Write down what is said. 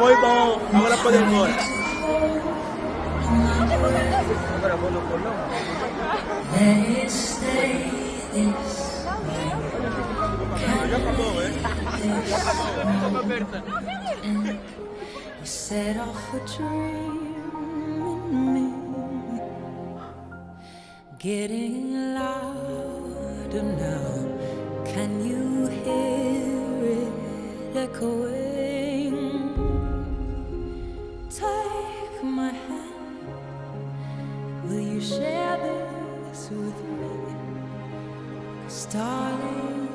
foi bom, agora podemos ir embora. Agora vou no porão. Já acabou, hein? Já acabou, aberta. You set off a dream in me, getting louder now. Can you hear it echoing? Take my hand, will you share this with me? 'Cause darling,